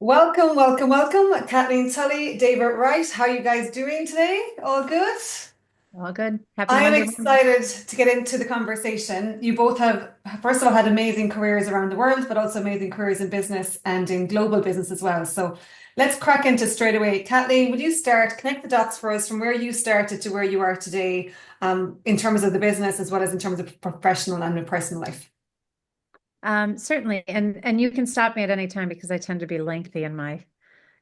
Welcome, welcome, welcome. Kathleen Tully, David Wright. How are you guys doing today? All good? All good. Happy I am Monday morning. excited to get into the conversation. You both have, first of all, had amazing careers around the world, but also amazing careers in business and in global business as well. So let's crack into straight away. Kathleen, would you start, connect the dots for us from where you started to where you are today, in terms of the business as well as in terms of professional and personal life? Certainly. And you can stop me at any time because I tend to be lengthy in my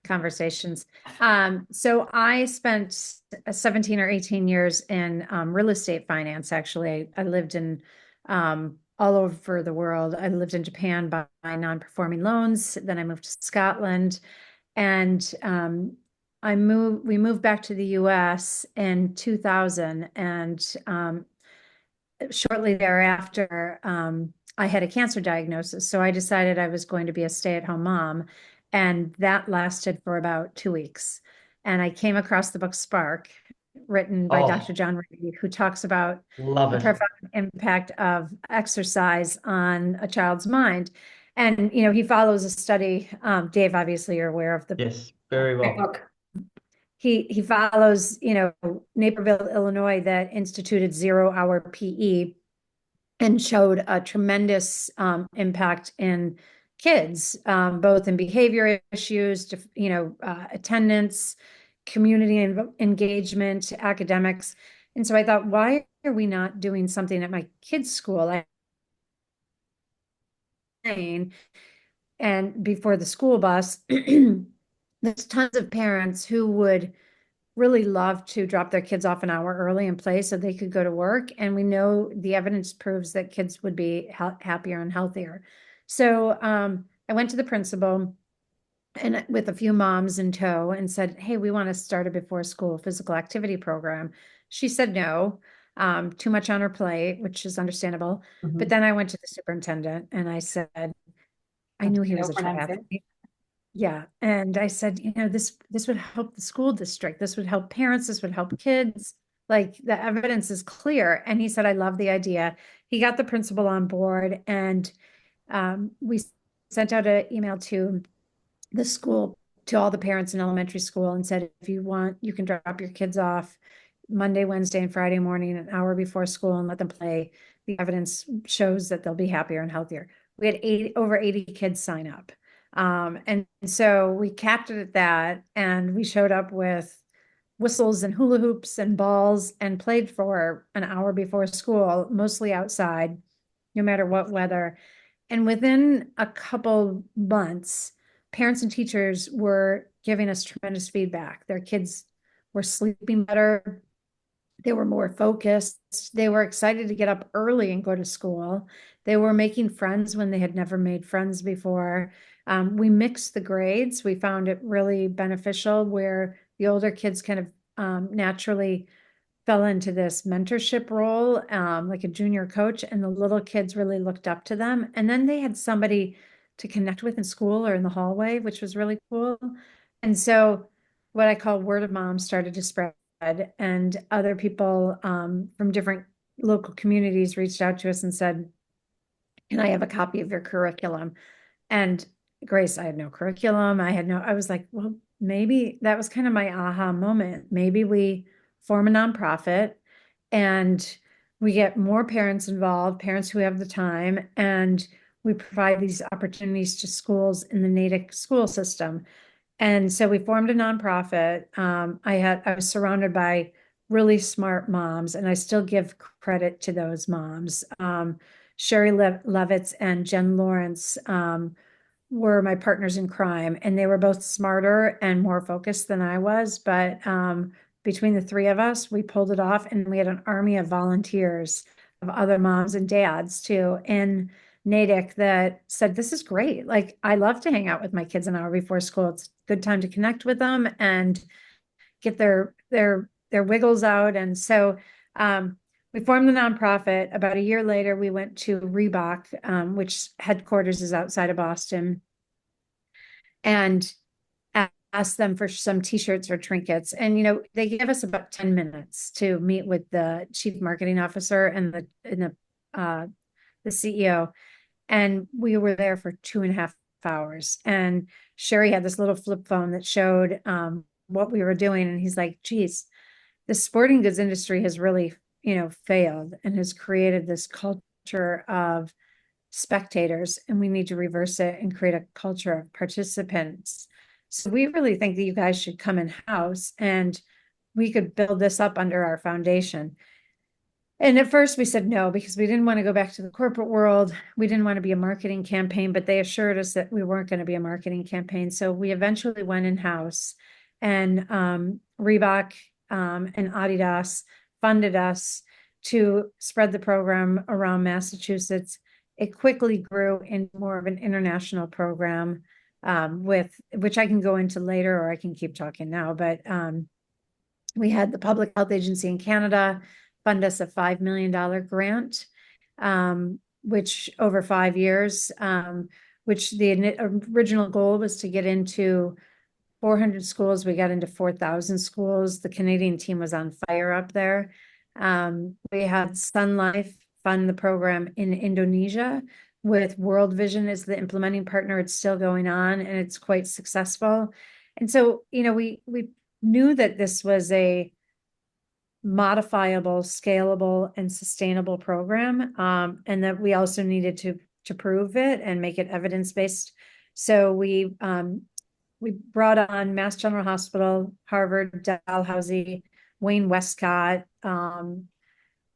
conversations. So I spent 17 or 18 years in real estate finance, actually. I lived in all over the world. I lived in Japan buying non-performing loans. Then I moved to Scotland and we moved back to the US in 2000 and shortly thereafter, I had a cancer diagnosis. So I decided I was going to be a stay-at-home mom. And that lasted for about 2 weeks. And I came across the book Spark, written by Dr. Oh, John Ruby, who talks about love the it. profound impact of exercise on a child's mind. And, he follows a study. Dave, obviously, you're aware of the Yes, very Great well. book. he follows, Naperville, Illinois, that instituted 0 hour PE and showed a tremendous impact in kids, both in behavior issues, attendance, community engagement, academics. And so I thought, why are we not doing something at my kids' school? And before the school bus, there's tons of parents who would really love to drop their kids off an hour early and play so they could go to work. And we know the evidence proves that kids would be happier and healthier. So I went to the principal and with a few moms in tow and said, "Hey, we want to start a before school physical activity program." She said no, too much on her plate, which is understandable. But Mhm. then I went to the superintendent and I said, I That's knew a he no was a for an answer. triathlete. Yeah. And I said, this would help the school district. This would help parents. This would help kids. Like the evidence is clear. And he said, I love the idea. He got the principal on board and we sent out an email to the school, to all the parents in elementary school and said, if you want, you can drop your kids off Monday, Wednesday, and Friday morning, an hour before school and let them play. The evidence shows that they'll be happier and healthier. We had over 80 kids sign up. And so we capped it at that, and we showed up with whistles and hula hoops and balls and played for an hour before school, mostly outside, no matter what weather. And within a couple months, parents and teachers were giving us tremendous feedback. Their kids were sleeping better. They were more focused. They were excited to get up early and go to school. They were making friends when they had never made friends before. We mixed the grades. We found it really beneficial where the older kids kind of naturally fell into this mentorship role, like a junior coach, and the little kids really looked up to them. And then they had somebody to connect with in school or in the hallway, which was really cool. And so what I call word of mom started to spread, and other people from different local communities reached out to us and said, can I have a copy of your curriculum? And Grace, I had no curriculum. I was like, well, maybe that was kind of my aha moment. Maybe we form a nonprofit and we get more parents involved, parents who have the time, and we provide these opportunities to schools in the Natick school system. And so we formed a nonprofit. I was surrounded by really smart moms, and I still give credit to those moms. Sherry Levitz and Jen Lawrence were my partners in crime, and they were both smarter and more focused than I was. But between the three of us, we pulled it off, and we had an army of volunteers of other moms and dads too in Natick that said, "This is great. Like, I love to hang out with my kids an hour before school. It's a good time to connect with them and get their wiggles out." And so we formed the nonprofit. About a year later, we went to Reebok, which headquarters is outside of Boston, and asked them for some t-shirts or trinkets. And they gave us about 10 minutes to meet with the chief marketing officer and the CEO. And we were there for 2.5 powers. And Sherry had this little flip phone that showed what we were doing. And he's like, geez, the sporting goods industry has really, failed and has created this culture of spectators, and we need to reverse it and create a culture of participants. So we really think that you guys should come in-house and we could build this up under our foundation. And at first we said no, because we didn't want to go back to the corporate world. We didn't want to be a marketing campaign, but they assured us that we weren't going to be a marketing campaign. So we eventually went in-house, and Reebok and Adidas funded us to spread the program around Massachusetts. It quickly grew into more of an international program, with which I can go into later, or I can keep talking now. But we had the Public Health Agency in Canada fund us a $5 million grant, which over 5 years, which the original goal was to get into 400 schools. We got into 4,000 schools. The Canadian team was on fire up there. We had Sun Life fund the program in Indonesia, with World Vision as the implementing partner. It's still going on, and it's quite successful. And so, we knew that this was a modifiable, scalable, and sustainable program, and that we also needed to prove it and make it evidence-based. So we brought on Mass General Hospital, Harvard, Dalhousie, Wayne Westcott,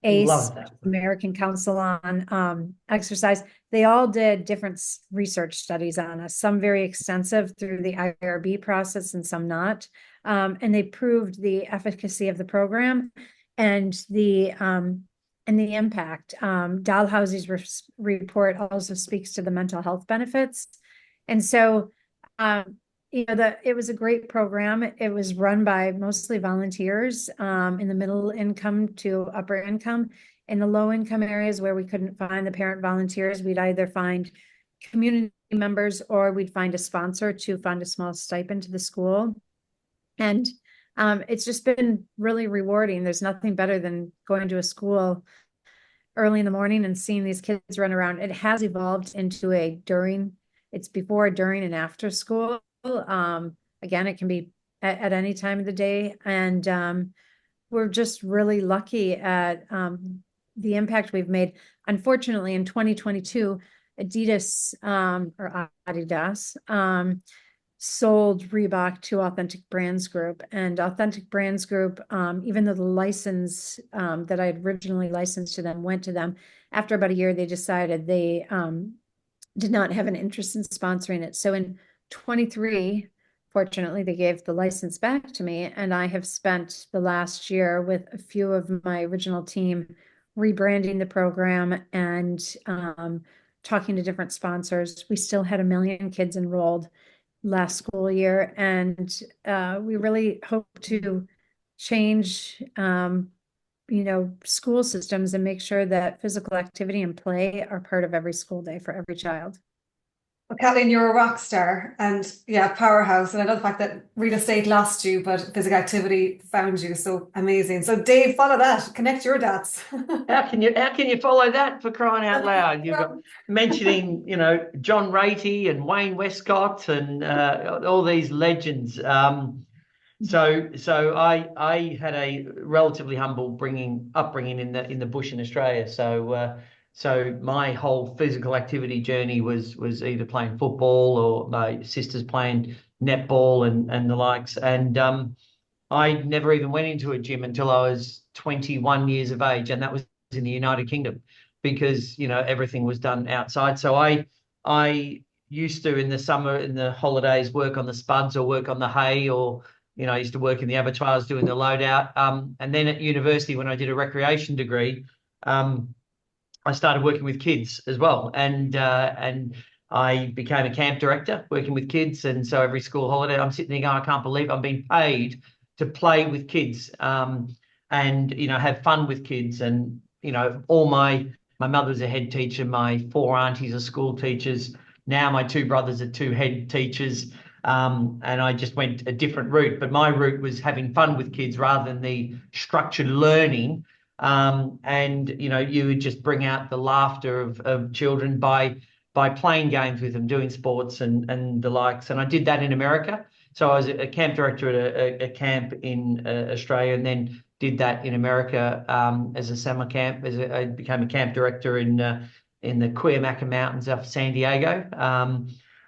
ACE, American Council on Exercise. They all did different research studies on us, some very extensive through the IRB process and some not. And they proved the efficacy of the program and the impact. Dalhousie's report also speaks to the mental health benefits. And so, it was a great program. It was run by mostly volunteers in the middle income to upper income. In the low income areas where we couldn't find the parent volunteers, we'd either find community members or we'd find a sponsor to fund a small stipend to the school. And it's just been really rewarding. There's nothing better than going to a school early in the morning and seeing these kids run around. It has evolved into it's before, during, and after school. Again, it can be at any time of the day. And we're just really lucky at the impact we've made. Unfortunately, in 2022, Adidas or Adidas sold Reebok to Authentic Brands Group. And Authentic Brands Group, even though the license that I had originally licensed to them went to them, after about a year, they decided they did not have an interest in sponsoring it. So in 23, fortunately, they gave the license back to me, and I have spent the last year with a few of my original team rebranding the program and talking to different sponsors. We still had 1 million kids enrolled last school year, and we really hope to change school systems and make sure that physical activity and play are part of every school day for every child. Well, Kathleen, you're a rock star and powerhouse. And I know the fact that real estate lost you, but physical activity found you. So amazing. So Dave, follow that. Connect your dots. How can you follow that, for crying out loud? You've got mentioning, John Ratey and Wayne Westcott and all these legends. So I had a relatively humble upbringing in the bush in Australia. So my whole physical activity journey was either playing football or my sisters playing netball and the likes. And I never even went into a gym until I was 21 years of age, and that was in the United Kingdom, because everything was done outside. So I used to, in the summer, in the holidays, work on the spuds or work on the hay, or I used to work in the abattoirs doing the loadout. And then at university, when I did a recreation degree, I started working with kids as well, and I became a camp director working with kids. And so every school holiday, I'm sitting there going, I can't believe I'm being paid to play with kids, and have fun with kids. And all my mother was a head teacher, my 4 aunties are school teachers. Now my 2 brothers are 2 head teachers, and I just went a different route. But my route was having fun with kids rather than the structured learning. And you would just bring out the laughter of children by by playing games with them, doing sports and the likes. And I did that in America. So I was a camp director at a camp in Australia, and then did that in America as a summer camp. I became a camp director in the Cuyamaca Mountains of San Diego,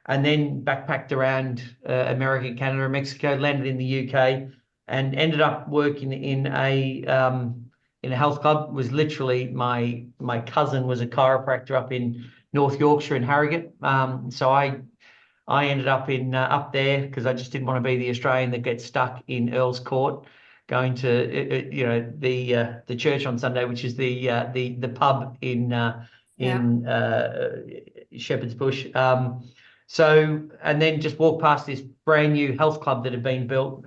and then backpacked around America, Canada, and Mexico. Landed in the UK, and ended up working in a health club. Was literally my cousin was a chiropractor up in North Yorkshire in Harrogate. So I ended up up there because I just didn't want to be the Australian that gets stuck in Earl's Court, going to the church on Sunday, which is the pub in Shepherd's Bush. So, and then just walked past this brand new health club that had been built,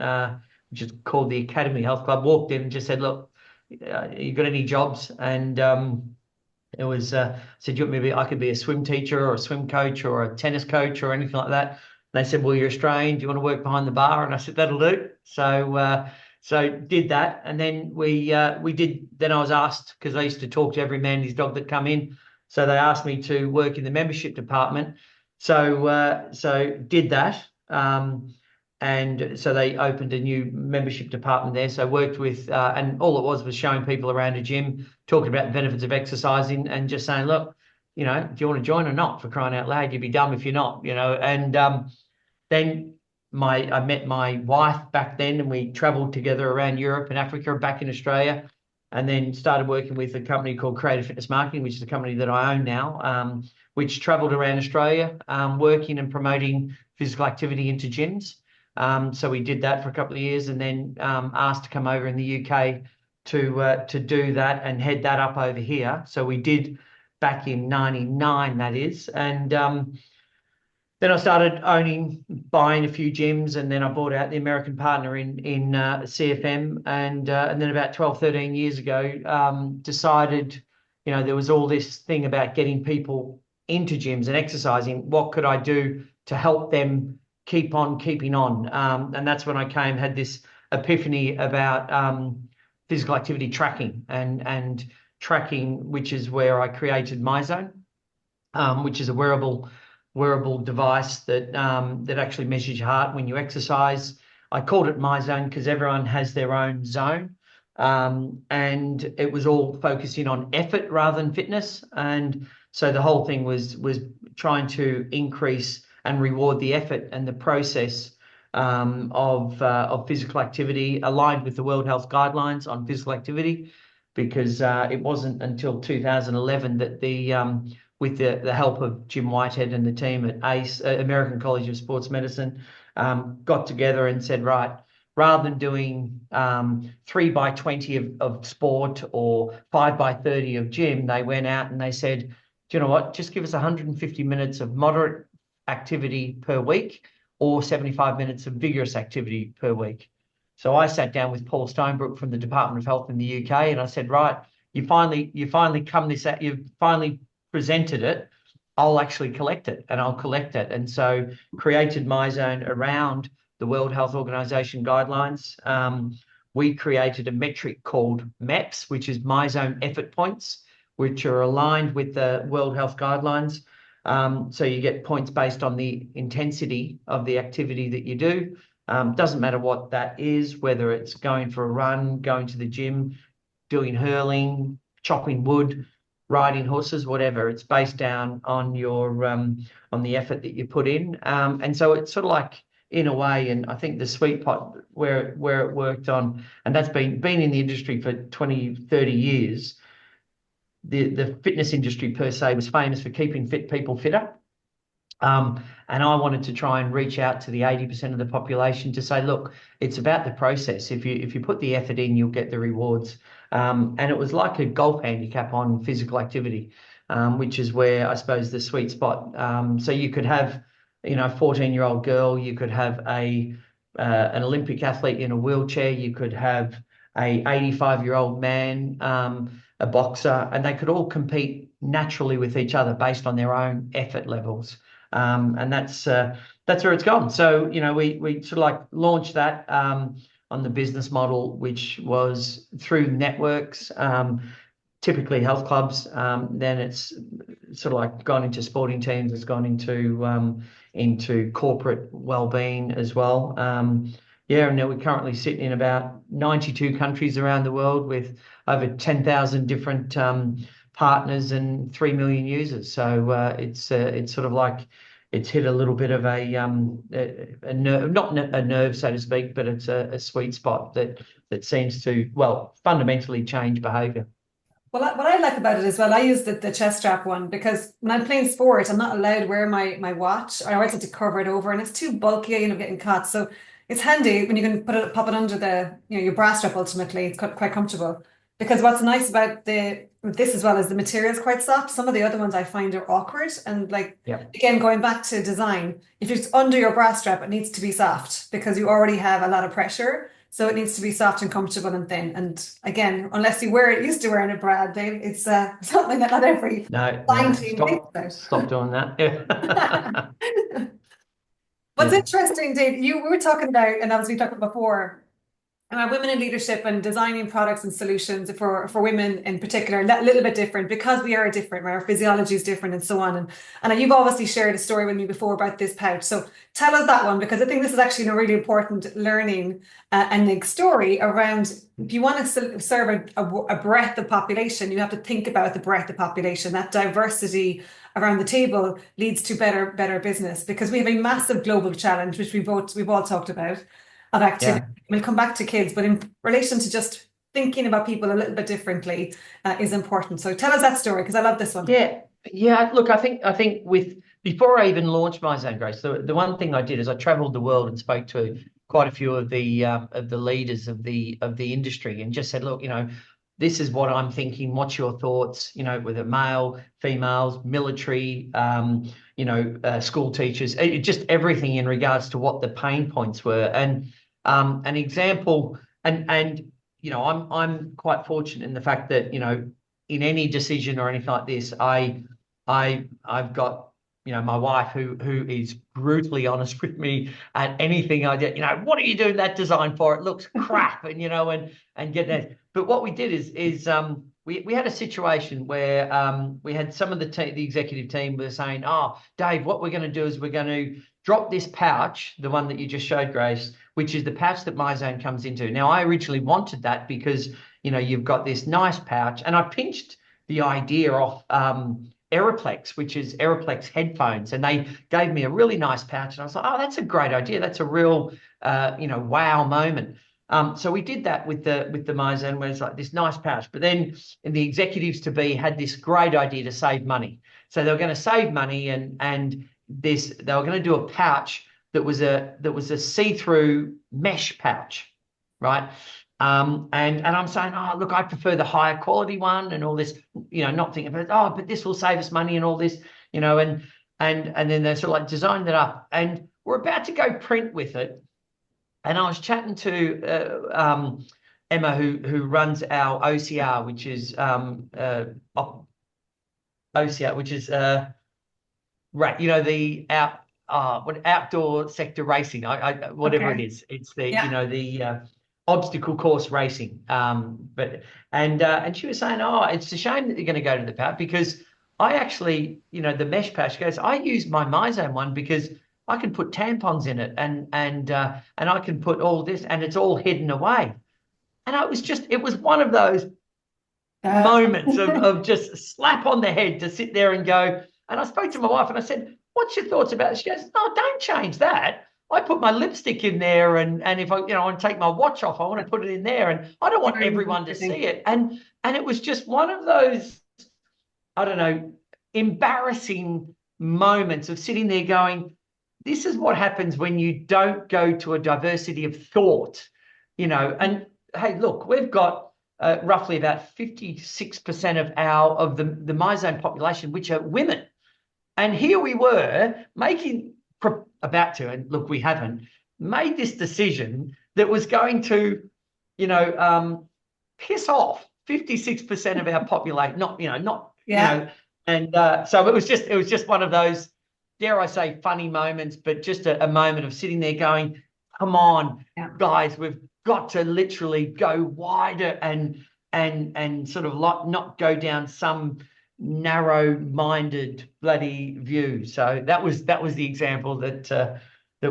which is called the Academy Health Club. Walked in and just said, "Look, you got any jobs?" And it was said, "You want me I could be a swim teacher or a swim coach or a tennis coach or anything like that." And they said, "Well, you're Australian. Do you want to work behind the bar?" And I said, "That'll do." So did that, and then we did. Then I was asked, because I used to talk to every man and his dog that come in, so they asked me to work in the membership department. So did that, and so they opened a new membership department there. So I worked with, and all it was showing people around a gym, talking about the benefits of exercising, and just saying, "Look, do you want to join or not? For crying out loud, you'd be dumb if you're not, And then I met my wife back then, and we travelled together around Europe and Africa and back in Australia, and then started working with a company called Creative Fitness Marketing, which is a company that I own now, which travelled around Australia, working and promoting physical activity into gyms. So we did that for a couple of years, and then asked to come over in the UK to do that and head that up over here. So we did back in '99, that is, and then I started buying a few gyms, and then I bought out the American partner in CFM, and then about 12, 13 years ago, decided, there was all this thing about getting people into gyms and exercising. What could I do to help them keep on keeping on? And that's when I had this epiphany about physical activity tracking and tracking, which is where I created Myzone, which is a wearable device that actually measures your heart when you exercise. I called it Myzone because everyone has their own zone, and it was all focusing on effort rather than fitness. And so the whole thing was trying to increase and reward the effort and the process of physical activity, aligned with the World Health Guidelines on physical activity, because it wasn't until 2011 that with the help of Jim Whitehead and the team at ACE, American College of Sports Medicine, got together and said, right, rather than doing 3x20 of sport or 5x30 of gym, they went out and they said, "Do you know what? Just give us 150 minutes of moderate activity per week, or 75 minutes of vigorous activity per week." So I sat down with Paul Stonebrook from the Department of Health in the UK, and I said, "Right, you finally you've finally presented it. I'll actually collect it, and I'll collect it." And so created Myzone around the World Health Organization guidelines. We created a metric called MEPS, which is Myzone effort points, which are aligned with the World Health Guidelines. So you get points based on the intensity of the activity that you do. Doesn't matter what that is, whether it's going for a run, going to the gym, doing hurling, chopping wood, riding horses, whatever. It's based down on your on the effort that you put in. And so it's sort of like, in a way, and I think the sweet spot where it worked on, and that's been in the industry for 20, 30 years. The fitness industry per se was famous for keeping fit people fitter. And I wanted to try and reach out to the 80% of the population to say, look, it's about the process. If you put the effort in, you'll get the rewards. And it was like a golf handicap on physical activity, which is where I suppose the sweet spot. So you could have, a 14-year-old girl, you could have an Olympic athlete in a wheelchair, you could have a 85-year-old man, a boxer, and they could all compete naturally with each other based on their own effort levels. And that's where it's gone. So, we sort of like launched that on the business model, which was through networks, typically health clubs. Then it's sort of like gone into sporting teams. It's gone into corporate wellbeing as well. Yeah, and now we're currently sitting in about 92 countries around the world with over 10,000 different partners and 3 million users. So it's sort of like it's hit a little bit of a nerve, not a nerve, so to speak, but it's a sweet spot that seems to, well, fundamentally change behaviour. Well, what I like about it as well, I use the chest strap one because when I'm playing sport, I'm not allowed to wear my watch. I always have to cover it over, and it's too bulky, you know, getting caught. So it's handy when you can pop it under the, you know, your bra strap. Ultimately, it's quite comfortable. Because what's nice about this as well is the material is quite soft. Some of the other ones I find are awkward, and like again, going back to design, if it's under your bra strap, it needs to be soft because you already have a lot of pressure. So it needs to be soft and comfortable and thin. And again, unless you used to wearing a bra, Dave, it's something that not every design team thinks about. Stop doing that. Yeah. What's interesting, Dave, we were talking about, and as we talked about before, women in leadership and designing products and solutions for women in particular, a little bit different because we are different, right? Our physiology is different and so on. And you've obviously shared a story with me before about this pouch. So tell us that one, because I think this is actually a really important learning and story around if you want to serve a breadth of population, you have to think about the breadth of population. That diversity around the table leads to better business, because we have a massive global challenge, which we've all talked about, of activity. Yeah. We'll come back to kids, but in relation to just thinking about people a little bit differently is important. So tell us that story, because I love this one. Yeah. Look, I think before I even launched Myzone, Grace, the one thing I did is I travelled the world and spoke to quite a few of the leaders of the industry and just said, look, you know, this is what I'm thinking. What's your thoughts? You know, whether male, females, military, school teachers, just everything in regards to what the pain points were. And an example, and you know, I'm quite fortunate in the fact that, you know, in any decision or anything like this, I've got, you know, my wife who is brutally honest with me at anything I do. You know, what are you doing that design for? It looks crap, and you know, and get that. But what we did is we had a situation where we had some of the executive team were saying, oh, Dave, what we're going to do is we're going to drop this pouch, the one that you just showed, Grace, which is the pouch that Myzone comes into. Now, I originally wanted that because, you know, you've got this nice pouch, and I pinched the idea off Aeroplex, which is Aeroplex headphones, and they gave me a really nice pouch, and I was like, oh, that's a great idea. That's a real, wow moment. So we did that with the Myzone, where it's like this nice pouch. But then the executives to be had this great idea to save money. So they were going to save money, and they were going to do a pouch that was a see-through mesh pouch, right? And I'm saying, oh, look, I prefer the higher quality one and all this, you know, not thinking about, oh, but this will save us money and all this, you know, and then they sort of like designed it up, and we're about to go print with it. And I was chatting to Emma, who runs our OCR, which is right, you know, the outdoor sector racing, whatever it is. It's the you know, the obstacle course racing. And she was saying, oh, it's a shame that you're going to go to the pouch, because I actually, you know, the mesh pouch goes, I use my Myzone one because I can put tampons in it, and I can put all this, and it's all hidden away. And it was one of those moments of just slap on the head to sit there and go. And I spoke to my wife and I said, what's your thoughts about it? She goes, no, don't change that. I put my lipstick in there, and if I, you know, I want to take my watch off, I want to put it in there, and I don't want everyone to see it. And it was just one of those, I don't know, embarrassing moments of sitting there going, this is what happens when you don't go to a diversity of thought, you know. And hey, look, we've got roughly about 56% of the Myzone population, which are women. And here we were and look, we haven't made this decision that was going to, you know, piss off 56% of our population, and so it was just one of those, dare I say, funny moments, but just a moment of sitting there going, come on, guys, we've got to literally go wider and and sort of like not go down some narrow-minded bloody view. So that was the example that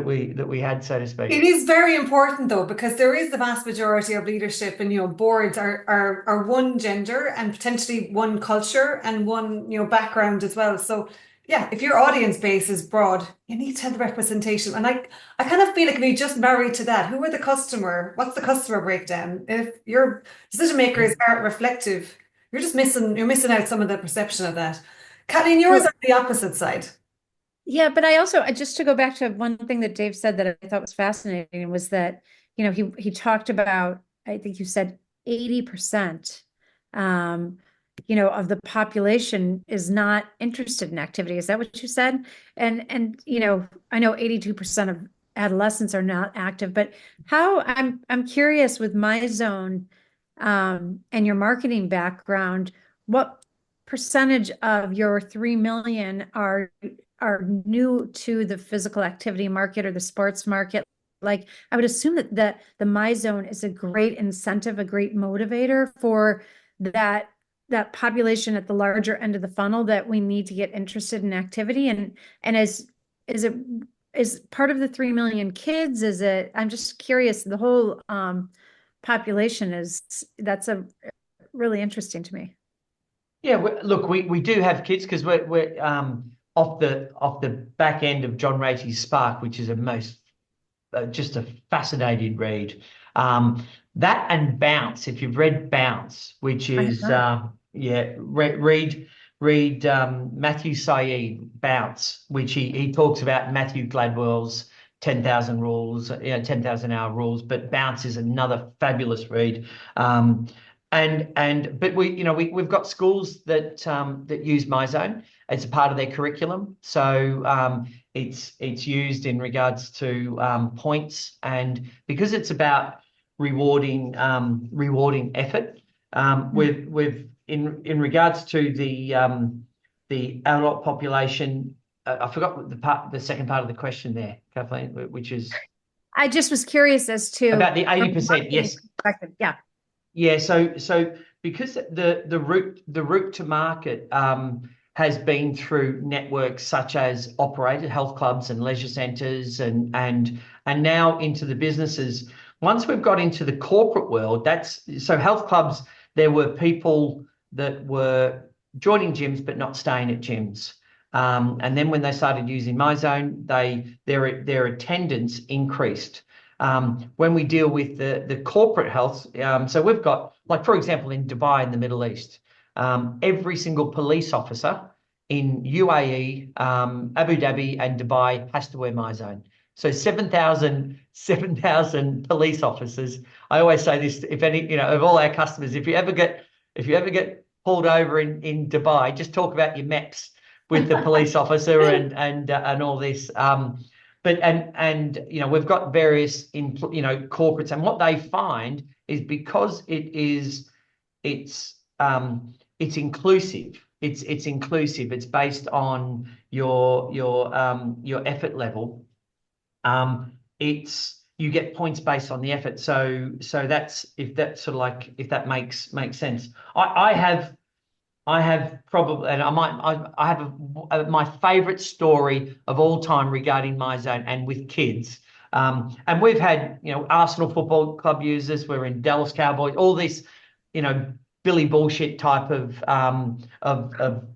we had, so to speak. It is very important though, because there is the vast majority of leadership and, boards are one gender and potentially one culture and one, background as well. So yeah, if your audience base is broad, you need to have the representation. And I kind of feel like if you just marry to that, who are the customer? What's the customer breakdown? If your decision makers aren't reflective, you're missing out some of the perception of that. Kathleen, yours are the opposite side. Yeah, but just to go back to one thing that Dave said that I thought was fascinating was that, he talked about, I think you said 80%, of the population is not interested in activity. Is that what you said? And I know 82% of adolescents are not active, but I'm curious with Myzone, and your marketing background, what percentage of your 3 million are new to the physical activity market or the sports market? Like, I would assume that the Myzone is a great incentive, a great motivator for that population at the larger end of the funnel that we need to get interested in activity. And is part of the 3 million kids? I'm just curious, the whole population that's a really interesting to me. Yeah, look, we do have kids because we're off the back end of John Ratey's Spark, which is just a fascinating read. That and Bounce, if you've read Bounce, which is read Matthew Syed Bounce, which he talks about Matthew Gladwell's 10,000 rules, 10,000 hour rules, but Bounce is another fabulous read. But we've got schools that use Myzone. It's a part of their curriculum, so it's used in regards to points, and because it's about rewarding effort. We've in regards to the adult population. I forgot the second part of the question there, Kathleen, which is. I just was curious as to about the 80%. Yes. Yeah. Yeah, so because the route to market has been through networks such as operated health clubs and leisure centres and now into the businesses. Once we've got into the corporate world, so health clubs, there were people that were joining gyms but not staying at gyms. And then when they started using Myzone, their attendance increased. When we deal with the corporate health, so we've got, like, for example, in Dubai in the Middle East, every single police officer in UAE, Abu Dhabi and Dubai has to wear Myzone. So 7,000 police officers. I always say this, if any, of all our customers, if you ever get pulled over in Dubai, just talk about your MEPs with the police officer and all this. But we've got various corporates, and what they find is because it's inclusive. It's inclusive. It's based on your effort level. You get points based on the effort. So that's if that makes sense. I have probably, and I have my favourite story of all time regarding Myzone and with kids. And we've had, Arsenal Football Club users. We're in Dallas Cowboys. All this, Billy bullshit type of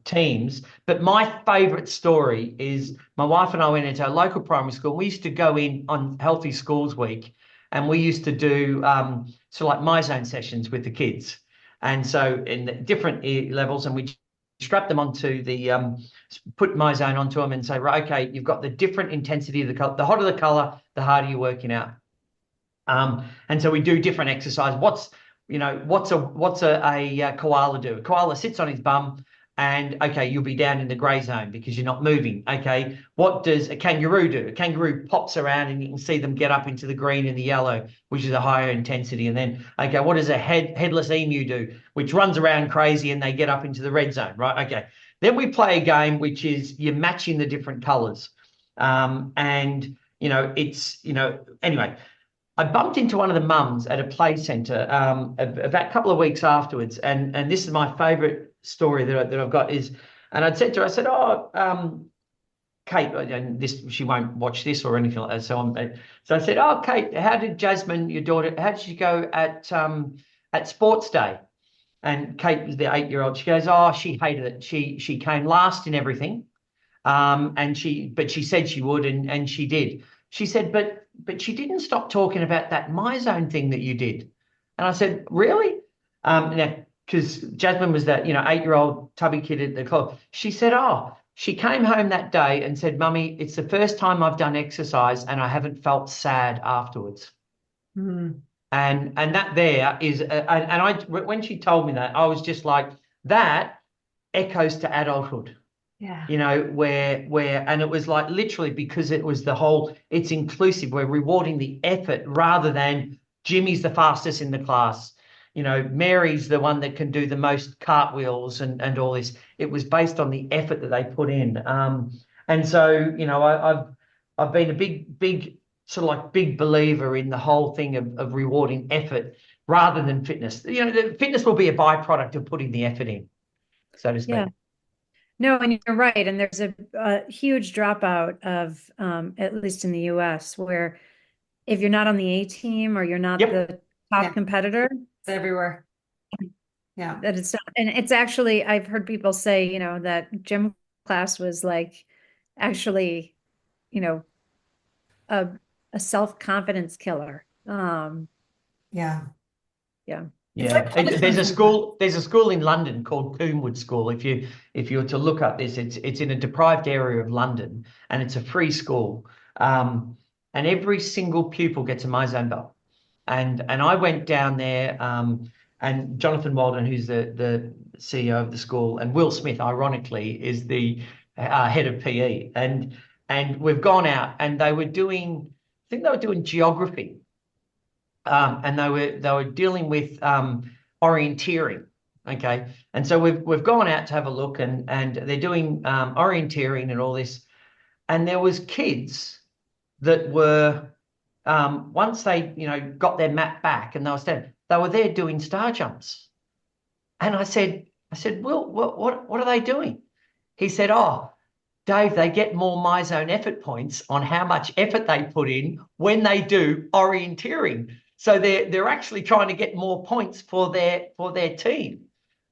teams. But my favourite story is my wife and I went into a local primary school. We used to go in on Healthy Schools Week, and we used to do like Myzone sessions with the kids. And so in the different levels, and we strap them onto put Myzone onto them and say, right, okay, you've got the different intensity of the color. The hotter the color, the harder you're working out. And so we do different exercise. What's a koala do? A koala sits on his bum, and okay, you'll be down in the grey zone because you're not moving. Okay, what does a kangaroo do? A kangaroo pops around, and you can see them get up into the green and the yellow, which is a higher intensity. And then, okay, what does a headless emu do? Which runs around crazy, and they get up into the red zone, right? Okay. Then we play a game which is you're matching the different colours, anyway. I bumped into one of the mums at a play centre about a couple of weeks afterwards, and this is my favourite story that I've got is, and I'd said to her, I said, "Oh, Kate," and this, she won't watch this or anything like that. So I said, "Oh, Kate, how did Jasmine, your daughter, how did she go at sports day?" And Kate was the 8-year-old. She goes, "Oh, she hated it. She came last in everything, but she said she would, and she did." She said, but she didn't stop talking about that Myzone thing that you did. And I said, "Really?" Because Jasmine was that 8-year-old tubby kid at the club. She said, "Oh, she came home that day and said, 'Mummy, it's the first time I've done exercise and I haven't felt sad afterwards.'" Mm. And that there is, when she told me that, I was just like, that echoes to adulthood. Yeah. Where and it was like literally because it was it's inclusive. We're rewarding the effort rather than Jimmy's the fastest in the class. Mary's the one that can do the most cartwheels and all this. It was based on the effort that they put in. And so, I've been a big sort of like big believer in the whole thing of rewarding effort rather than fitness. The fitness will be a byproduct of putting the effort in, so to speak. Yeah. No, and you're right. And there's a huge dropout of, at least in the US, where if you're not on the A team or you're not the top competitor, it's everywhere. Yeah. that it's not, and it's actually, I've heard people say, that gym class was like actually, a self-confidence killer. Yeah. Yeah. Yeah, there's a school in London called Coomwood School. If you were to look up this, it's in a deprived area of London, and it's a free school. And every single pupil gets a Myzone belt. And I went down there, and Jonathan Walden, who's the CEO of the school, and Will Smith, ironically, is the head of PE. And we've gone out, and I think they were doing geography. And they were dealing with orienteering. Okay, and so we've gone out to have a look, and they're doing orienteering and all this, and there was kids that were once they got their map back and they were there doing star jumps, and I said, "Will, what are they doing?" He said, "Oh, Dave, they get more Myzone effort points on how much effort they put in when they do orienteering. So they're actually trying to get more points for their team."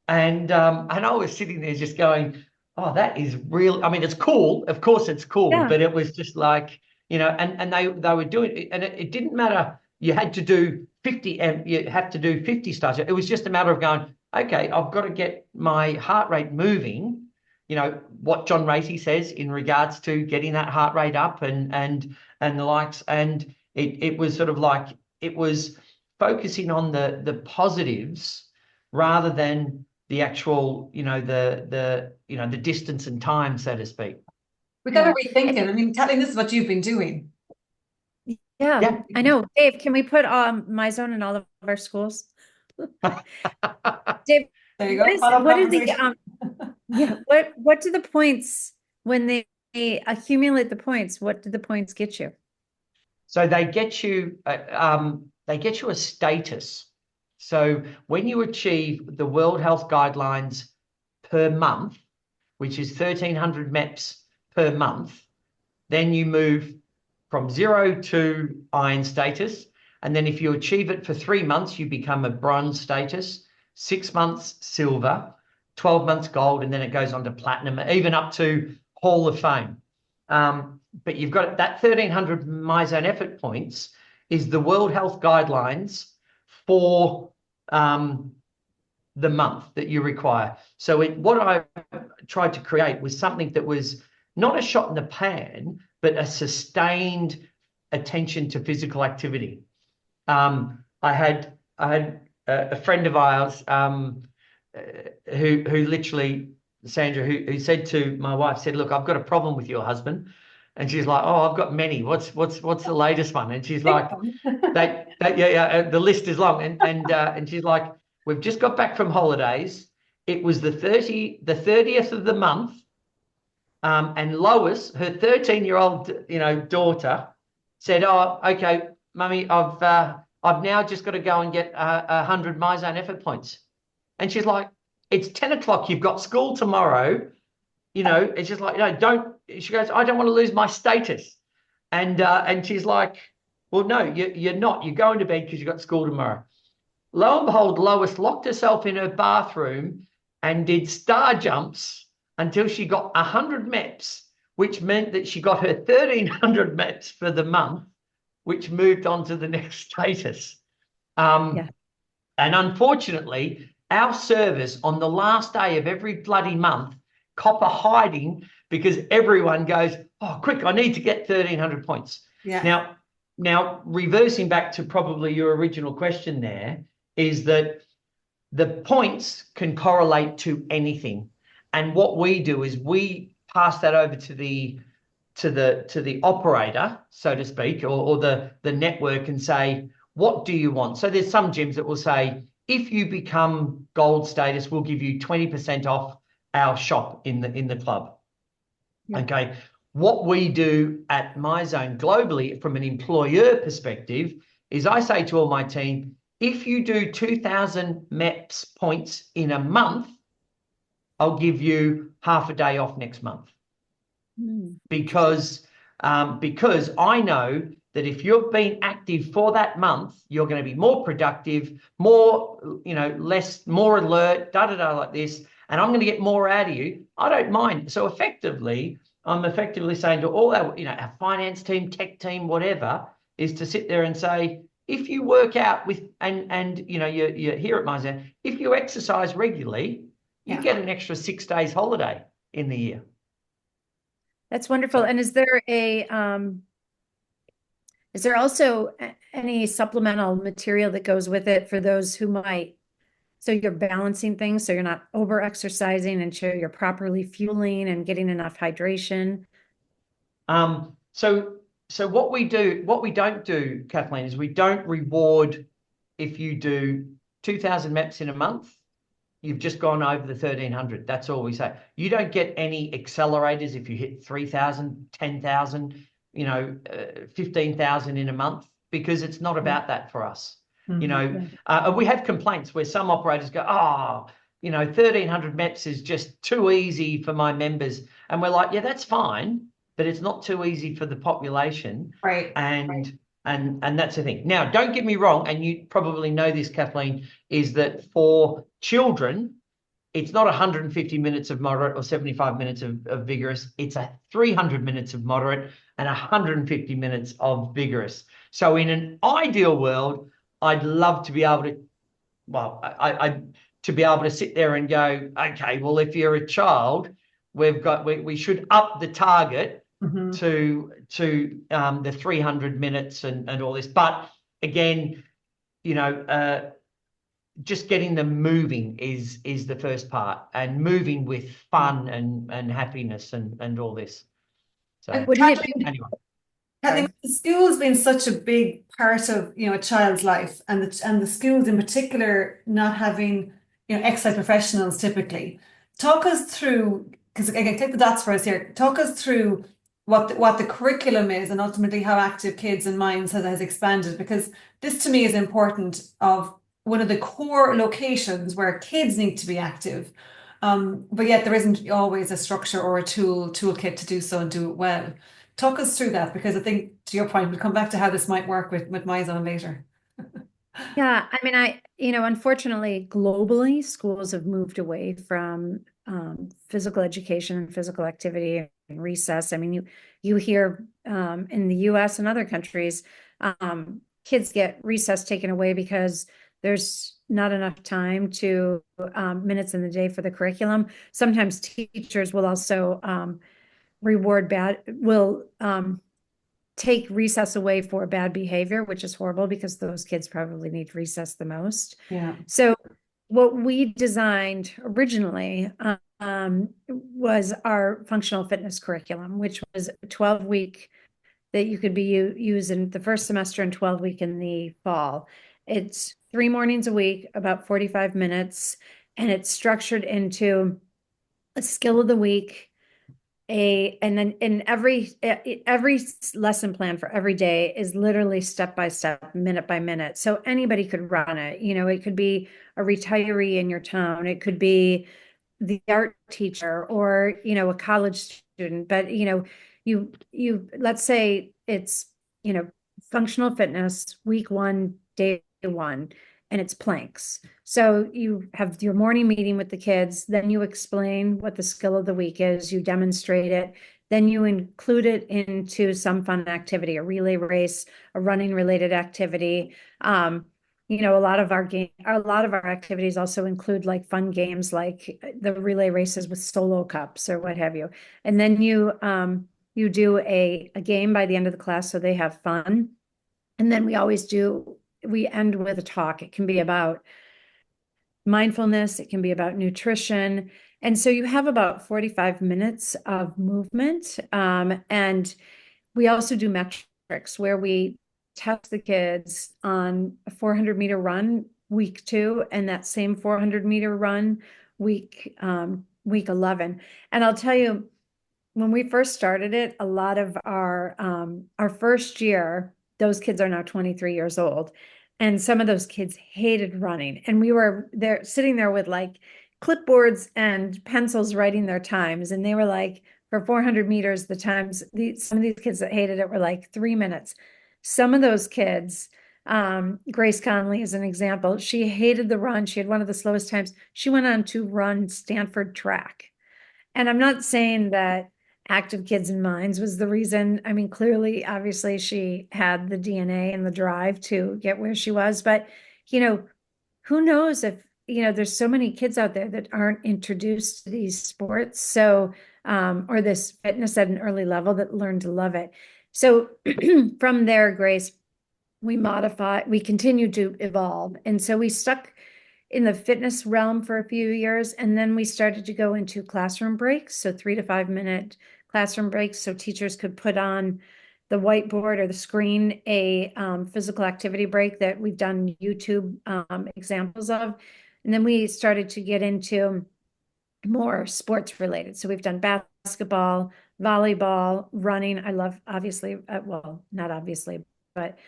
And I was sitting there just going, "Oh, that is real." I mean, it's cool. Of course, it's cool, but it was just like, and they were doing it, and it didn't matter. You had to do 50, and you have to do 50 starts. It was just a matter of going, okay, I've got to get my heart rate moving. What John Ratey says in regards to getting that heart rate up and the likes. And it was sort of like, it was focusing on the positives rather than the actual, the distance and time, so to speak. We got to rethink it. I mean, Kathleen, this is what you've been doing. Yeah, I know. Dave, can we put Myzone in all of our schools? Dave, there you go. What do the points, when they accumulate the points, what do the points get you? So they get you a status. So when you achieve the World Health Guidelines per month, which is 1,300 MEPs per month, then you move from 0 to iron status. And then if you achieve it for 3 months, you become a bronze status, 6 months silver, 12 months gold, and then it goes on to platinum, even up to Hall of Fame. But you've got that 1,300 Myzone effort points is the World Health Guidelines for the month that you require. So what I tried to create was something that was not a shot in the pan, but a sustained attention to physical activity. I had a friend of ours who literally, Sandra, who said to my wife, said, "Look, I've got a problem with your husband." And she's like, "Oh, I've got many. What's the latest one?" And she's like, the list is long. And she's like, "We've just got back from holidays. It was the 30th of the month. And Lois, her 13-year-old, daughter, said, 'Oh, okay, Mummy, I've now just got to go and get 100 Myzone effort points. And she's like, it's 10 o'clock. You've got school tomorrow. You know, it's just like, don't. She goes, I don't want to lose my status. And she's like, well, no, you're not. You're going to bed because you've got school tomorrow. Lo and behold, Lois locked herself in her bathroom and did star jumps until she got 100 MEPs, which meant that she got her 1,300 MEPs for the month, which moved on to the next status. And unfortunately, our service on the last day of every bloody month, copper hiding because everyone goes, oh, quick, I need to get 1,300 points. Yeah. Now, reversing back to probably your original question there, is that the points can correlate to anything. And what we do is we pass that over to the operator, so to speak, or the network, and say, what do you want? So there's some gyms that will say, if you become gold status, we'll give you 20% off our shop in the club. Yeah. Okay. What we do at Myzone globally from an employer perspective is I say to all my team, if you do 2,000 MEPs points in a month, I'll give you half a day off next month. Because I know that if you've been active for that month, you're going to be more productive, more, more alert, like this, and I'm going to get more out of you. I don't mind. So I'm effectively saying to all our, our finance team, tech team, whatever, is to sit there and say, if you work out with, and you're here at Myzone, if you exercise regularly, you get an extra 6 days holiday in the year. That's wonderful. And is there also any supplemental material that goes with it for those who might, so you're balancing things, so you're not over exercising, and so you're properly fueling and getting enough hydration? So what we don't do, Kathleen, is we don't reward if you do 2,000 MEPs in a month. You've just gone over the 1,300. That's all we say. You don't get any accelerators if you hit 3,000, 10,000, 15,000 in a month, because it's not about that for us. And we have complaints where some operators go, 1,300 MEPs is just too easy for my members. And we're like, yeah, that's fine, but it's not too easy for the population. Right. And that's the thing. Now, don't get me wrong, and you probably know this, Kathleen, is that for children, it's not 150 minutes of moderate or 75 minutes of vigorous. It's 300 minutes of moderate and 150 minutes of vigorous. So in an ideal world, I'd love to be able to, to be able to sit there and go, okay, well, if you're a child, we should up the target to the 300 minutes and all this. But again, just getting them moving is the first part, and moving with fun and happiness and all this. So anyway. I think the school's been such a big part of a child's life, and the schools in particular not having exercise professionals typically. Talk us through, because I can take the dots for us here. Talk us through what the curriculum is, and ultimately how Active Kids and Minds has expanded, because this to me is important, of one of the core locations where kids need to be active, but yet there isn't always a structure or a toolkit to do so and do it well. Talk us through that, because I think, to your point, we'll come back to how this might work with Myzone later. Yeah, I mean, unfortunately, globally, schools have moved away from physical education and physical activity and recess. I mean, you hear in the US and other countries, kids get recess taken away because there's not enough time to minutes in the day for the curriculum. Sometimes teachers will also take recess away for bad behavior, which is horrible, because those kids probably need recess the most. Yeah. So what we designed originally was our functional fitness curriculum, which was a 12-week that you could be using the first semester and 12-week in the fall. It's 3 mornings a week, about 45 minutes, and it's structured into a skill of the week, and then in every lesson plan for every day is literally step by step, minute by minute. So anybody could run it. It could be a retiree in your town. It could be the art teacher, or, a college student. But, you let's say it's, functional fitness, week 1, day 1, and it's planks. So you have your morning meeting with the kids, then you explain what the skill of the week is, you demonstrate it, then you include it into some fun activity, a relay race, a running related activity. A lot of our activities also include like fun games, like the relay races with solo cups or what have you. And then you do a game by the end of the class, so they have fun. And then we end with a talk. It can be about mindfulness, it can be about nutrition. And so you have about 45 minutes of movement. And we also do metrics where we test the kids on a 400-meter run week 2, and that same 400-meter run week 11. And I'll tell you, when we first started it, a lot of our first year, those kids are now 23 years old, and some of those kids hated running. And we were there sitting there with like clipboards and pencils writing their times, and they were like, for 400 meters, the times, some of these kids that hated it were like 3 minutes. Some of those kids, Grace Conley is an example. She hated the run. She had one of the slowest times. She went on to run Stanford track. And I'm not saying that Active Kids and Minds was the reason. I mean, clearly, obviously, she had the DNA and the drive to get where she was. But, who knows if, there's so many kids out there that aren't introduced to these sports. So, or this fitness at an early level, that learn to love it. So from there, Grace, we continue to evolve. And so we stuck in the fitness realm for a few years, and then we started to go into classroom breaks. So 3 to 5 minute classroom breaks, so teachers could put on the whiteboard or the screen a physical activity break that we've done YouTube examples of. And then we started to get into more sports related. So we've done basketball, volleyball, running. I love, obviously, well, not obviously, but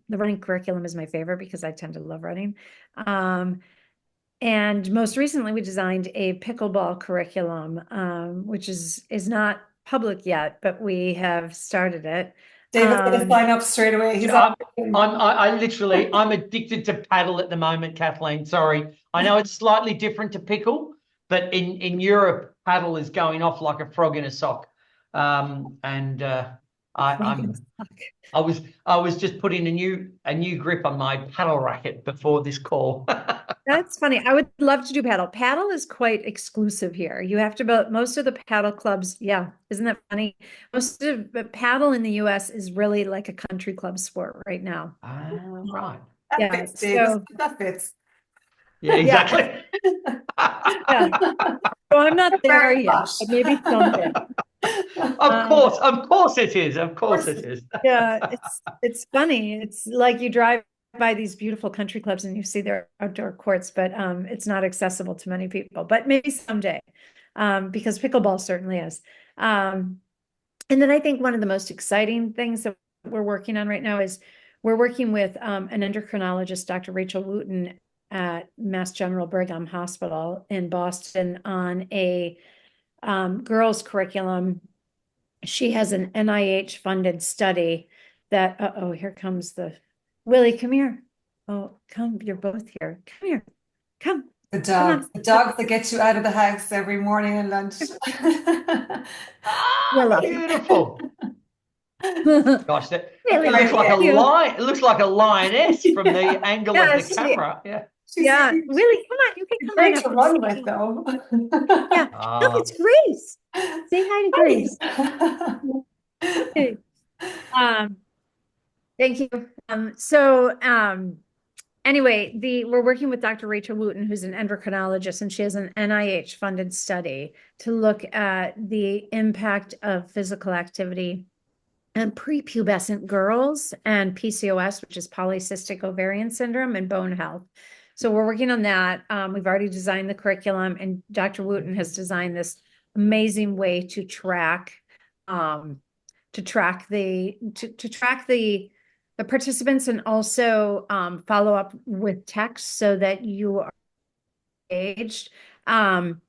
the running curriculum is my favorite because I tend to love running. And most recently, we designed a pickleball curriculum, which is not public yet, but we have started it. David's going to sign up straight away. I'm addicted to paddle at the moment, Kathleen. Sorry. I know it's slightly different to pickle, but in Europe, paddle is going off like a frog in a sock. I was just putting a new grip on my paddle racket before this call. That's funny. I would love to do paddle. Paddle is quite exclusive here. You have to build most of the paddle clubs. Yeah, isn't that funny? Most of the paddle in the US is really like a country club sport right now. Right. That fits, Dave. That fits. Yeah, exactly. Yeah. So I'm not there yet, but maybe someday. Of course it is. Of course it is. Yeah, it's funny. It's like you drive by these beautiful country clubs and you see their outdoor courts, but it's not accessible to many people. But maybe someday, because pickleball certainly is. And then I think one of the most exciting things that we're working on right now is we're working with an endocrinologist, Dr. Rachel Wooten, at Mass General Brigham Hospital in Boston on a girls' curriculum. She has an NIH-funded study that, here comes Willie, come here. Oh, come, you're both here. Come here, come. The dogs that get you out of the house every morning and lunch. Beautiful. Gosh, it looks like a lion. It looks like a lioness from the angle of the camera. Yeah, Willie, come on. You can come great to run with, though. Yeah, look, it's Grace. Say hi to Grace. Hey. Thank you. Anyway, we're working with Dr. Rachel Wooten, who's an endocrinologist, and she has an NIH-funded study to look at the impact of physical activity and prepubescent girls and PCOS, which is polycystic ovarian syndrome, and bone health. So we're working on that. We've already designed the curriculum, and Dr. Wooten has designed this amazing way to track the participants, and also follow up with text so that you are engaged. And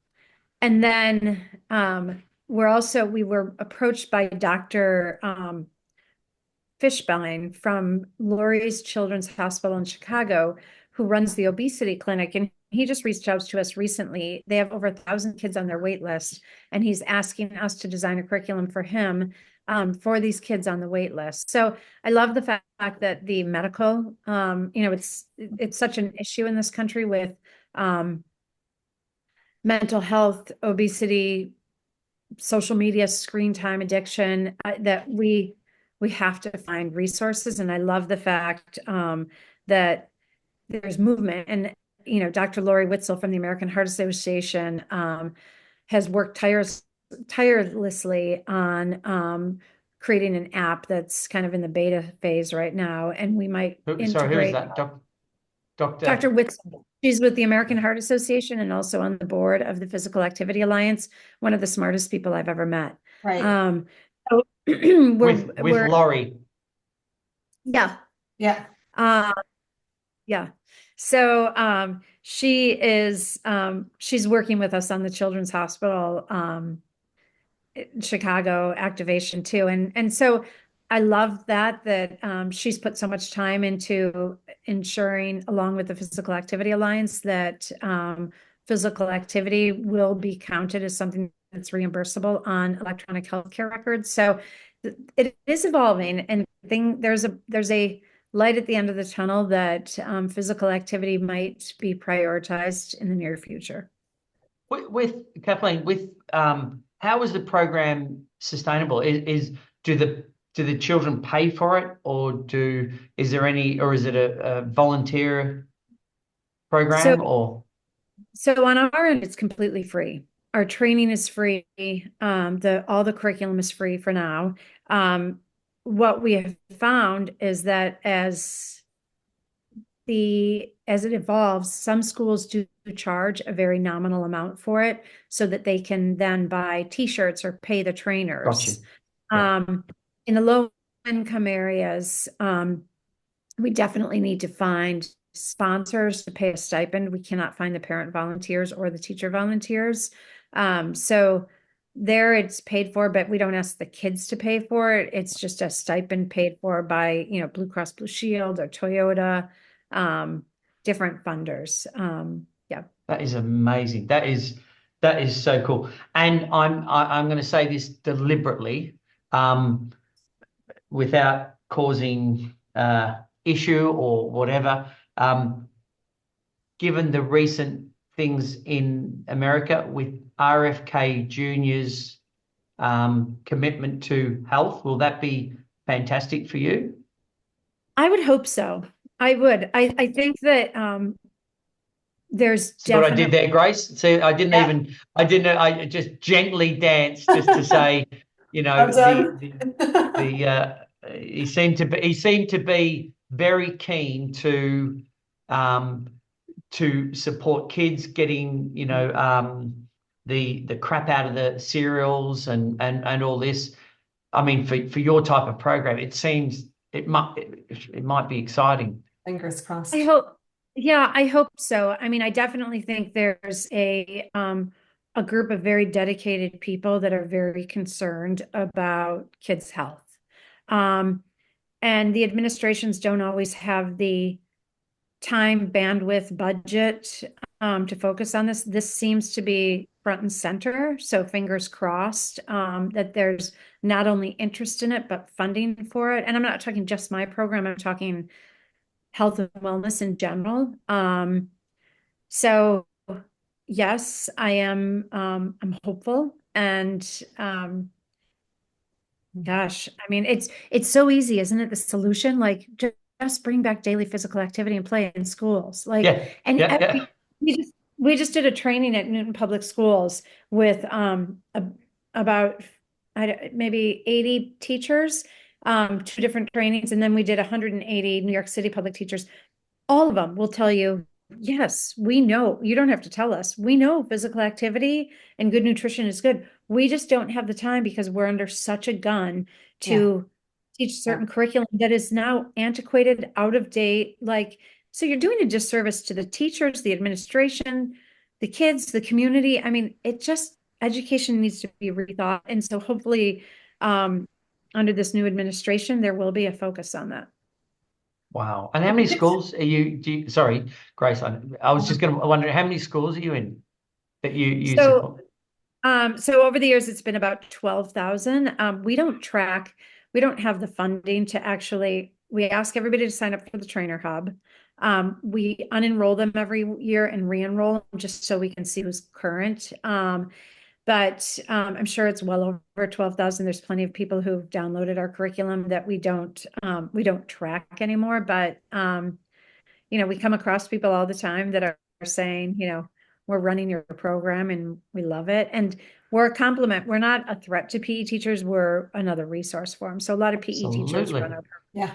then we were approached by Dr. Fishbein from Lurie's Children's Hospital in Chicago, who runs the obesity clinic. And he just reached out to us recently. They have over 1,000 kids on their wait list, and he's asking us to design a curriculum for him for these kids on the wait list. So I love the fact that the medical, it's such an issue in this country with mental health, obesity, social media, screen time addiction, that we have to find resources. And I love the fact that there's movement. And, Dr. Lori Witzel from the American Heart Association has worked tirelessly on creating an app that's kind of in the beta phase right now. And we might integrate. Sorry, who is that? Dr. Witzel. She's with the American Heart Association and also on the board of the Physical Activity Alliance. One of the smartest people I've ever met. Right. So with Laurie. Yeah. Yeah. So she's working with us on the Children's Hospital Chicago activation too. And so I love that she's put so much time into ensuring, along with the Physical Activity Alliance, that physical activity will be counted as something that's reimbursable on electronic healthcare records. So it is evolving, and there's a light at the end of the tunnel that physical activity might be prioritized in the near future. With Kathleen, how is the program sustainable? Do the children pay for it, or is it a volunteer program? So on our end, it's completely free. Our training is free. All the curriculum is free for now. What we have found is that as it evolves, some schools do charge a very nominal amount for it so that they can then buy T-shirts or pay the trainers. Gotcha. In the low income areas, we definitely need to find sponsors to pay a stipend. We cannot find the parent volunteers or the teacher volunteers. So there it's paid for, but we don't ask the kids to pay for it. It's just a stipend paid for by, Blue Cross Blue Shield or Toyota, different funders. Yeah. That is amazing. That is so cool. And I'm going to say this deliberately, without causing issue or whatever. Given the recent things in America with RFK Jr.'s commitment to health, will that be fantastic for you? I would hope so. I would. I think that there's definitely. What I did there, Grace. See, I just gently danced just to say, he seemed to be very keen to support kids getting, the crap out of the cereals and all this. I mean, for your type of program, it seems it might be exciting. Fingers crossed. I hope so. I mean, I definitely think there's a group of very dedicated people that are very concerned about kids' health. And the administrations don't always have the time, bandwidth, budget to focus on this. This seems to be front and center. So fingers crossed that there's not only interest in it, but funding for it. And I'm not talking just my program. I'm talking health and wellness in general. So yes, I am. I'm hopeful, and gosh, I mean, it's so easy, isn't it? The solution, like just bring back daily physical activity and play in schools. Like, we just did a training at Newton Public Schools with about maybe 80 teachers. 2 different trainings, and then we did 180 New York City public teachers. All of them will tell you, yes, we know. You don't have to tell us. We know physical activity and good nutrition is good. We just don't have the time because we're under such a gun to teach certain curriculum that is now antiquated, out of date. Like, so you're doing a disservice to the teachers, the administration, the kids, the community. I mean, education needs to be rethought. And so hopefully, under this new administration, there will be a focus on that. Wow. And how many schools are you, sorry, Grace, I was just going to wonder, how many schools are you in that you support? So over the years, it's been about 12,000. We don't have the funding to actually, we ask everybody to sign up for the Trainer Hub. We unenroll them every year and re-enroll them just so we can see who's current. But I'm sure it's well over 12,000. There's plenty of people who've downloaded our curriculum that we don't track anymore. But we come across people all the time that are saying, we're running your program and we love it. And we're a complement. We're not a threat to PE teachers. We're another resource for them. So a lot of PE teachers run our program. Yeah.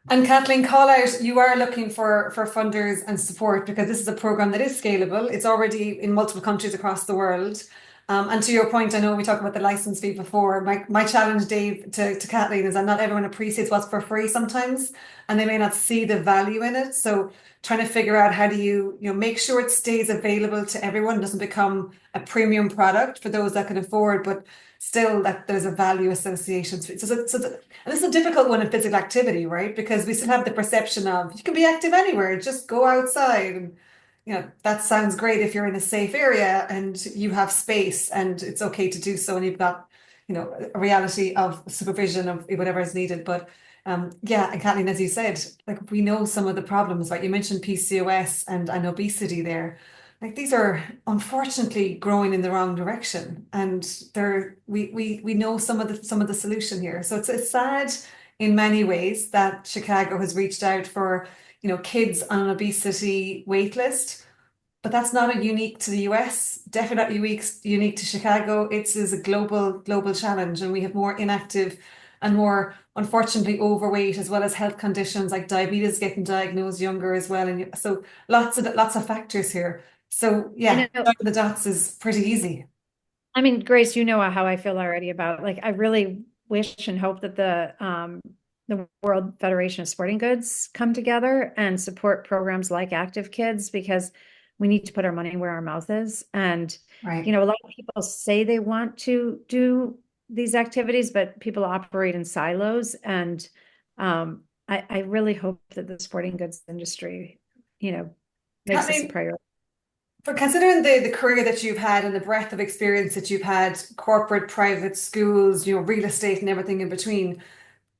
And Kathleen, call out, you are looking for funders and support because this is a program that is scalable. It's already in multiple countries across the world. And to your point, I know we talked about the license fee before. My challenge, Dave, to Kathleen is that not everyone appreciates what's for free sometimes, and they may not see the value in it. So trying to figure out how do you make sure it stays available to everyone, doesn't become a premium product for those that can afford, but still that there's a value association. And this is a difficult one in physical activity, right? Because we still have the perception of you can be active anywhere, just go outside. And that sounds great if you're in a safe area and you have space and it's okay to do so, and you've got a reality of supervision of whatever is needed. But and Kathleen, as you said, like we know some of the problems, right? You mentioned PCOS and obesity there. Like these are unfortunately growing in the wrong direction, and we know some of the solution here. So it's sad in many ways that Chicago has reached out for kids on an obesity wait list, but that's not unique to the US, definitely not unique to Chicago. It is a global challenge, and we have more inactive and more, unfortunately, overweight, as well as health conditions like diabetes getting diagnosed younger as well. And so lots of factors here. So joining the dots is pretty easy. I mean, Grace, you know how I feel already about, like, I really wish and hope that the World Federation of Sporting Goods come together and support programs like Active Kids, because we need to put our money where our mouth is. And, right. A lot of people say they want to do these activities, but people operate in silos. And I really hope that the sporting goods industry, makes this a priority. For considering the career that you've had and the breadth of experience that you've had, corporate, private, schools, real estate and everything in between,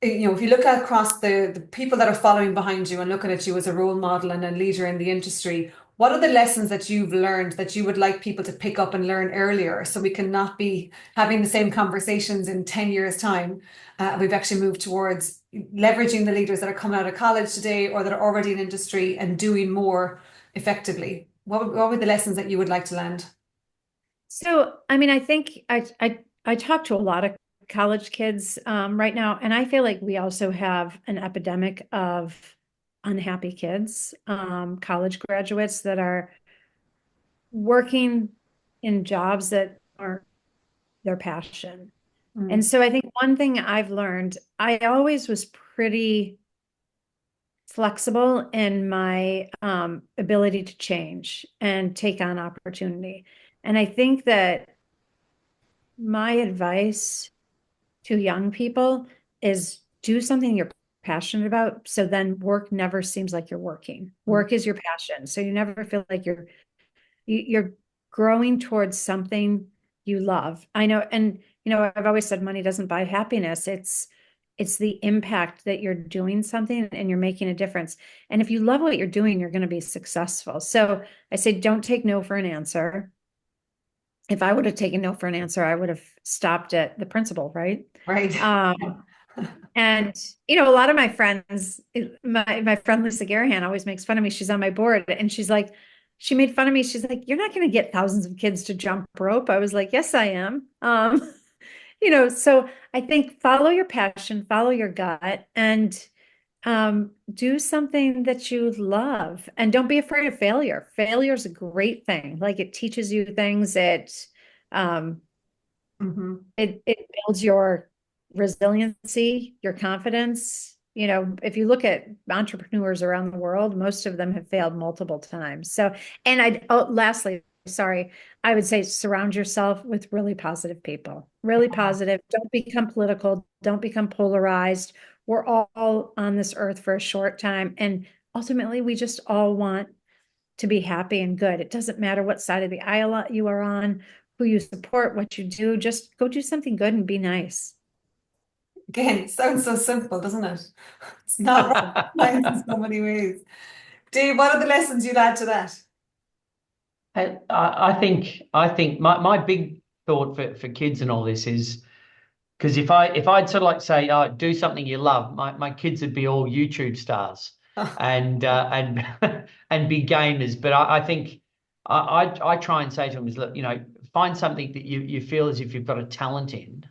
if you look across the people that are following behind you and looking at you as a role model and a leader in the industry, what are the lessons that you've learned that you would like people to pick up and learn earlier, so we can not be having the same conversations in 10 years' time? We've actually moved towards leveraging the leaders that are coming out of college today or that are already in industry and doing more effectively. What were the lessons that you would like to land? So, I mean, I think I talk to a lot of college kids right now, and I feel like we also have an epidemic of unhappy kids, college graduates that are working in jobs that aren't their passion. And so I think one thing I've learned, I always was pretty flexible in my ability to change and take on opportunity. And I think that my advice to young people is do something you're passionate about, so then work never seems like you're working. Work is your passion. So you never feel like you're growing towards something you love. I know, and I've always said money doesn't buy happiness. It's the impact that you're doing something and you're making a difference. And if you love what you're doing, you're going to be successful. So I say, don't take no for an answer. If I would have taken no for an answer, I would have stopped at the principal, right? Right. And, a lot of my friends, my friend Lisa Garahan always makes fun of me. She's on my board and she's like, she made fun of me. She's like, you're not going to get thousands of kids to jump rope. I was like, yes, I am. So I think follow your passion, follow your gut, and do something that you love, and don't be afraid of failure. Failure is a great thing. Like, it teaches you things. It builds your resiliency, your confidence. You know, if you look at entrepreneurs around the world, most of them have failed multiple times. So, and lastly, sorry, I would say surround yourself with really positive people, really positive. Don't become political. Don't become polarized. We're all on this earth for a short time. And ultimately, we just all want to be happy and good. It doesn't matter what side of the aisle you are on, who you support, what you do. Just go do something good and be nice. Again, it sounds so simple, doesn't it? It's not rocket in so many ways. Dave, what are the lessons you'd add to that? I think my big thought for kids and all this is, because if I'd sort of like say, do something you love, my kids would be all YouTube stars and and be gamers. But I think I try and say to them is, look, find something that you feel as if you've got a talent in,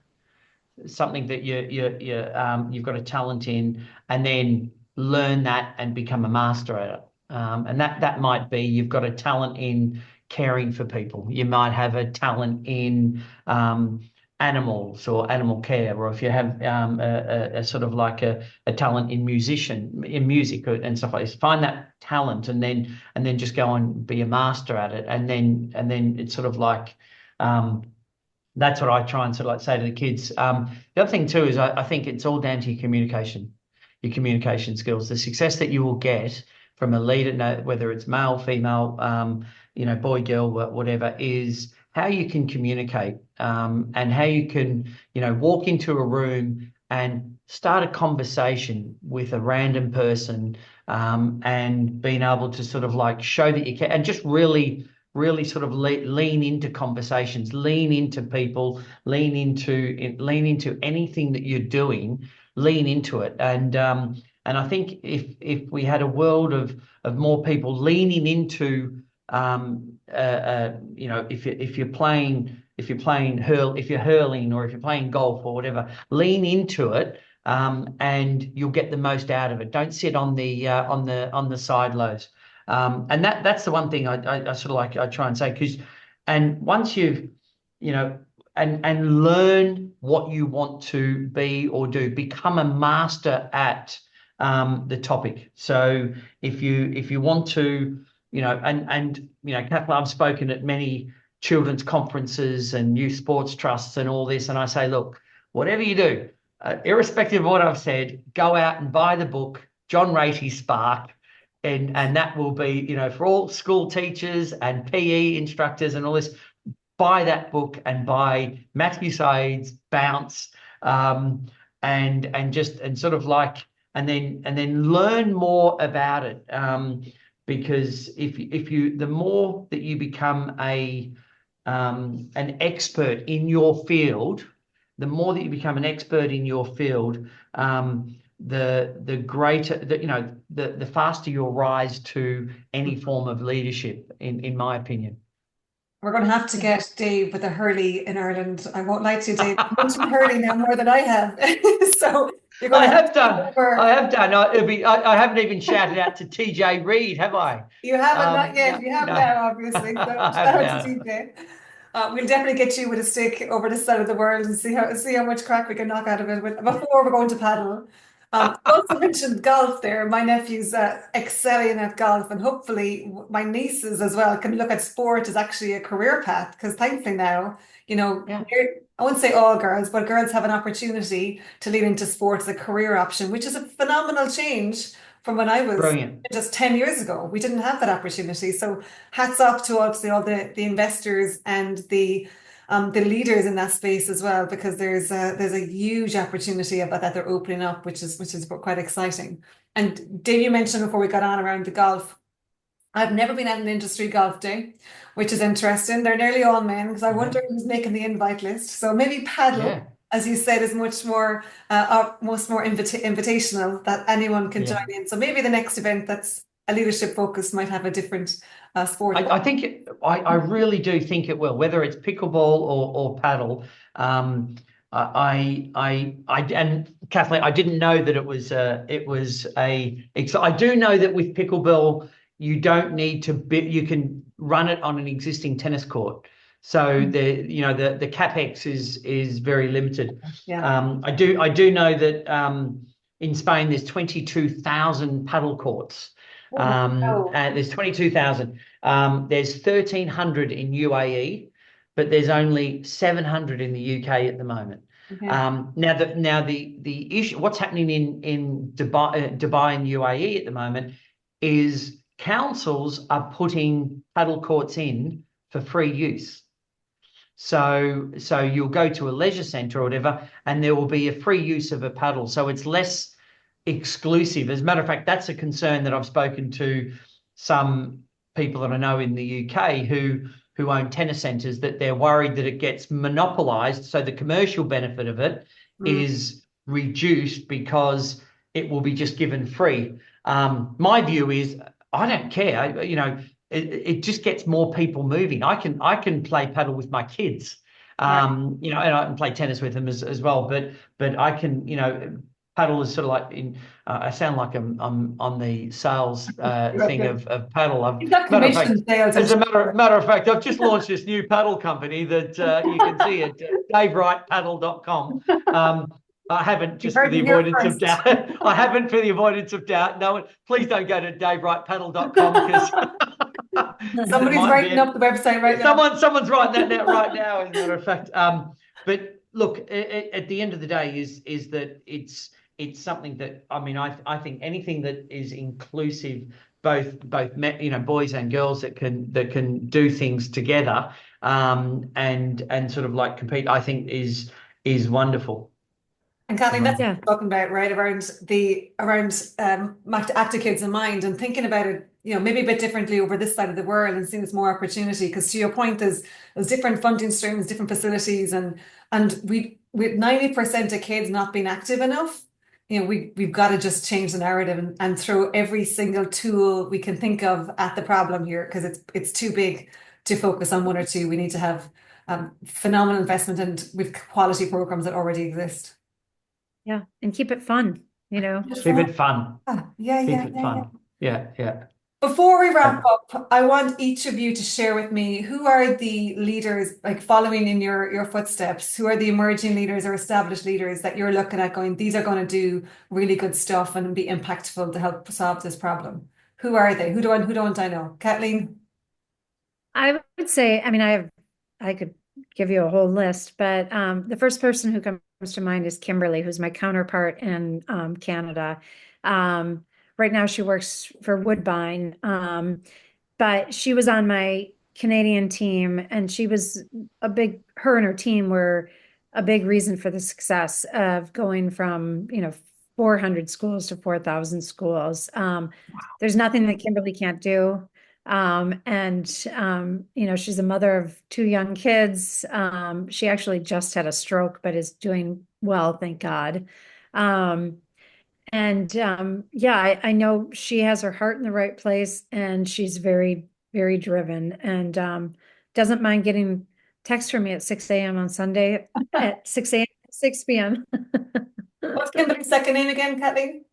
something that you've got a talent in, and then learn that and become a master at it. And that might be you've got a talent in caring for people. You might have a talent in animals or animal care, or if you have a sort of like a talent in music and stuff like this, find that talent and then just go and be a master at it, and then it's sort of like that's what I try and sort of like say to the kids. The other thing too is I think it's all down to your communication skills. The success that you will get from a leader, whether it's male, female, boy, girl, whatever, is how you can communicate and how you can, walk into a room and start a conversation with a random person and being able to sort of like show that you can, and just really sort of lean into conversations, lean into people, lean into anything that you're doing, lean into it. And I think if we had a world of more people leaning into, if you're hurling or if you're playing golf or whatever, lean into it, and you'll get the most out of it. Don't sit on the sidelines. And that's the one thing I sort of like, I try and say, and once you've, and learn what you want to be or do, become a master at the topic. So if you want to, Kathleen, I've spoken at many children's conferences and youth sports trusts and all this, and I say, look, whatever you do, irrespective of what I've said, go out and buy the book, John Ratey's Spark. And that will be, for all school teachers and PE instructors and all this, buy that book and buy Matthew Said's Bounce, and sort of like, and then learn more about it. Because if you the more that you become an expert in your field, the more that you become an expert in your field, the greater, the faster you'll rise to any form of leadership, in my opinion. We're going to have to get Dave with a hurley in Ireland. I won't lie to you, Dave. I've mentioned hurley now more than I have. So you're going I have done. I haven't even shouted out to TJ Reid, have I? You haven't, not yet. You have now, obviously. So shout out to TJ. We'll definitely get you with a stick over this side of the world and see how much crack we can knock out of it before we're going to paddle. You also mentioned golf there. My nephew's excelling at golf, and hopefully my nieces as well can look at sport as actually a career path, because thankfully now, I wouldn't say all girls, but girls have an opportunity to lead into sport as a career option, which is a phenomenal change from when I was just 10 years ago. We didn't have that opportunity. So hats off to obviously all the investors and the leaders in that space as well, because there's a huge opportunity about that they're opening up, which is quite exciting. And Dave, you mentioned before we got on around the golf. I've never been at an industry golf day, which is interesting. They're nearly all men, because I wonder who's making the invite list. So maybe paddle, as you said, is much more invitational, that anyone can join in. So maybe the next event that's a leadership focus might have a different sport. I really do think it will, whether it's pickleball or paddle. And Kathleen, I didn't know that it was I do know that with pickleball, you don't need to you can run it on an existing tennis court. So the capex is very limited. Yeah. I do know that in Spain there's 22,000 paddle courts. Oh, wow. There's 22,000. There's 1,300 in UAE, but there's only 700 in the UK at the moment. Okay. Now the issue, what's happening in Dubai and UAE at the moment is councils are putting paddle courts in for free use. So you'll go to a leisure centre or whatever, and there will be a free use of a paddle. So it's less exclusive. As a matter of fact, that's a concern that I've spoken to some people that I know in the UK who own tennis centres, that they're worried that it gets monopolised. So the commercial benefit of it is reduced because it will be just given free. My view is I don't care. It just gets more people moving. I can play paddle with my kids, and I can play tennis with them as well. But I can, paddle is sort of like I sound like I'm on the sales thing of paddle. You've got commission sales. As a matter of fact, I've just launched this new paddle company that you can see at davewrightpaddle.com. I haven't, just for the avoidance of doubt. I haven't, for the avoidance of doubt. No, please don't go to davewrightpaddle.com because somebody's writing up the website right now. Someone's writing that right now, as a matter of fact. But look, at the end of the day, is that it's something that, I mean, I think anything that is inclusive, both boys and girls that can do things together, and sort of like compete, I think is wonderful. And Kathleen, that's what I'm talking about, right? Around active kids in mind, and thinking about it, maybe a bit differently over this side of the world, and seeing there's more opportunity. Because to your point, there's different funding streams, different facilities, and with 90% of kids not being active enough, we've got to just change the narrative and throw every single tool we can think of at the problem here, because it's too big to focus on one or two. We need to have phenomenal investment and with quality programs that already exist. Yeah, and keep it fun, Keep it fun. Yeah. Before we wrap up, I want each of you to share with me, who are the leaders, like following in your footsteps, who are the emerging leaders or established leaders that you're looking at going, these are going to do really good stuff and be impactful to help solve this problem? Who are they? Who don't I know? Kathleen? I would say, I mean, I could give you a whole list, but the first person who comes to mind is Kimberly, who's my counterpart in Canada. Right now she works for Woodbine, but she was on my Canadian team, and her and her team were a big reason for the success of going from, 400 schools to 4,000 schools. There's nothing that Kimberly can't do. She's a mother of 2 young kids. She actually just had a stroke, but is doing well, thank God. I know she has her heart in the right place, and she's very, very driven, and doesn't mind getting text from me at 6 a.m. on Sunday at 6 p.m. What's Kimberly's second name again, Kathleen?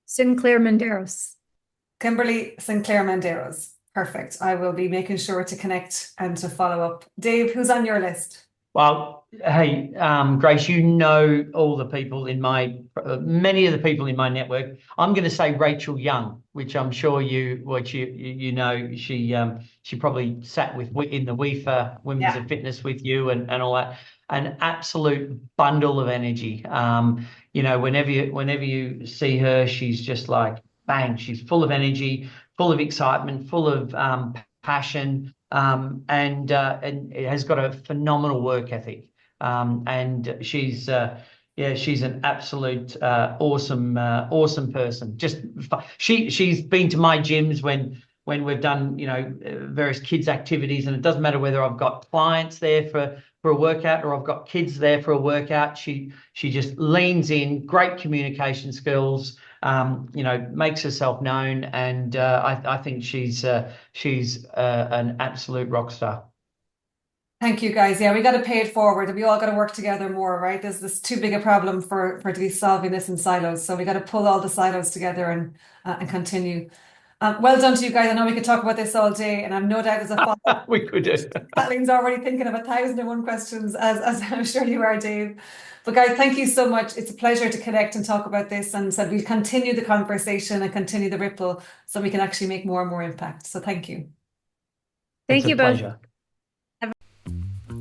Sinclair Manderos. Kimberly Sinclair Manderos. Perfect. I will be making sure to connect and to follow up. Dave, who's on your list? Well, hey, Grace, all the people many of the people in my network. I'm going to say Rachel Young, which I'm sure you know. She probably sat in the WIFA Women's of Fitness with you and all that. An absolute bundle of energy. Whenever you see her, she's just like bang. She's full of energy, full of excitement, full of passion. And has got a phenomenal work ethic. And she's an absolute awesome person. She's been to my gyms when we've done various kids activities, and it doesn't matter whether I've got clients there for a workout or I've got kids there for a workout. She just leans in, great communication skills. Makes herself known, and I think she's an absolute rock star. Thank you, guys. Yeah, we got to pay it forward. We all got to work together more, right? There's this too big a problem for to be solving this in silos. So we got to pull all the silos together and continue. Well done to you guys. I know we could talk about this all day, and I've no doubt there's a follow-up. We could do. Kathleen's already thinking of 1,001 questions, as I'm sure you are, Dave. But guys, thank you so much. It's a pleasure to connect and talk about this. And so we'll continue the conversation and continue the ripple so we can actually make more and more impact. So thank you. Thank you both. Pleasure.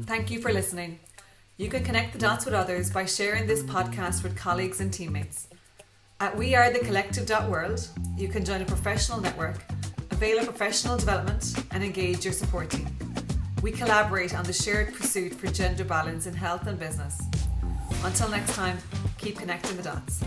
Thank you for listening. You can connect the dots with others by sharing this podcast with colleagues and teammates. At wearethecollective.world, you can join a professional network, avail of professional development, and engage your support team. We collaborate on the shared pursuit for gender balance in health and business. Until next time, keep connecting the dots.